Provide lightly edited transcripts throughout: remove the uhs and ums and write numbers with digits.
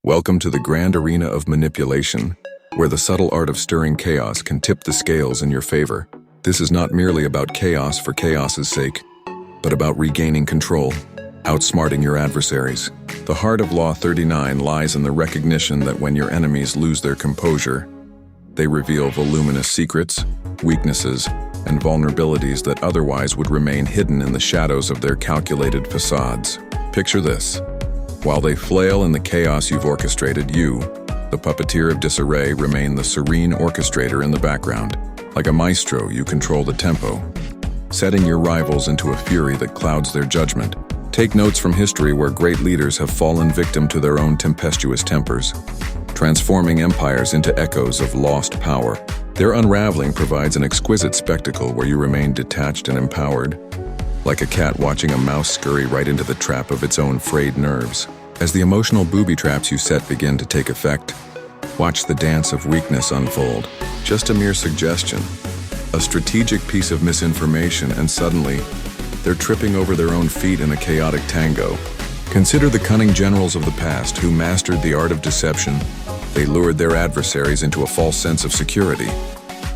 Welcome to the grand arena of manipulation, where the subtle art of stirring chaos can tip the scales in your favor. This is not merely about chaos for chaos's sake, but about regaining control, outsmarting your adversaries. The heart of Law 39 lies in the recognition that when your enemies lose their composure, they reveal voluminous secrets, weaknesses, and vulnerabilities that otherwise would remain hidden in the shadows of their calculated facades. Picture this. While they flail in the chaos you've orchestrated, you, the puppeteer of disarray, remain the serene orchestrator in the background. Like a maestro, you control the tempo, setting your rivals into a fury that clouds their judgment. Take notes from history where great leaders have fallen victim to their own tempestuous tempers, transforming empires into echoes of lost power. Their unraveling provides an exquisite spectacle where you remain detached and empowered, like a cat watching a mouse scurry right into the trap of its own frayed nerves. As the emotional booby traps you set begin to take effect, watch the dance of weakness unfold. Just a mere suggestion, a strategic piece of misinformation, and suddenly, they're tripping over their own feet in a chaotic tango. Consider the cunning generals of the past who mastered the art of deception. They lured their adversaries into a false sense of security,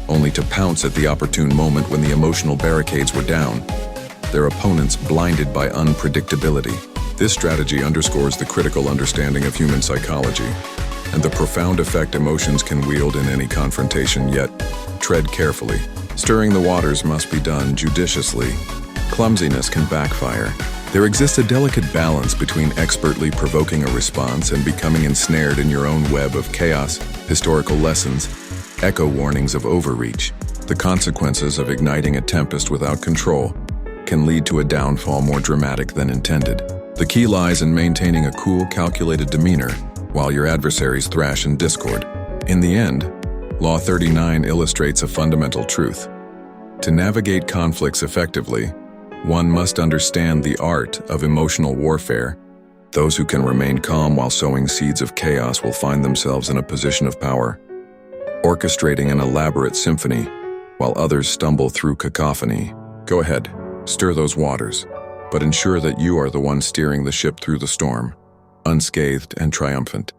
only to pounce at the opportune moment when the emotional barricades were down, their opponents blinded by unpredictability. This strategy underscores the critical understanding of human psychology and the profound effect emotions can wield in any confrontation, yet tread carefully. Stirring the waters must be done judiciously. Clumsiness can backfire. There exists a delicate balance between expertly provoking a response and becoming ensnared in your own web of chaos. Historical lessons, echo warnings of overreach. The consequences of igniting a tempest without control can lead to a downfall more dramatic than intended. The key lies in maintaining a cool, calculated demeanor while your adversaries thrash in discord. In the end, Law 39 illustrates a fundamental truth. To navigate conflicts effectively, one must understand the art of emotional warfare. Those who can remain calm while sowing seeds of chaos will find themselves in a position of power, orchestrating an elaborate symphony while others stumble through cacophony. Go ahead. Stir those waters, but ensure that you are the one steering the ship through the storm, unscathed and triumphant.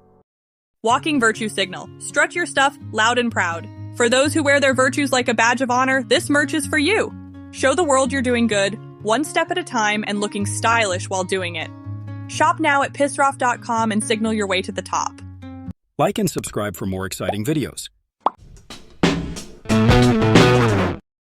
Walking Virtue Signal. Strut your stuff loud and proud. For those who wear their virtues like a badge of honor, this merch is for you. Show the world you're doing good, one step at a time, and looking stylish while doing it. Shop now at pissroff.com and signal your way to the top. Like and subscribe for more exciting videos.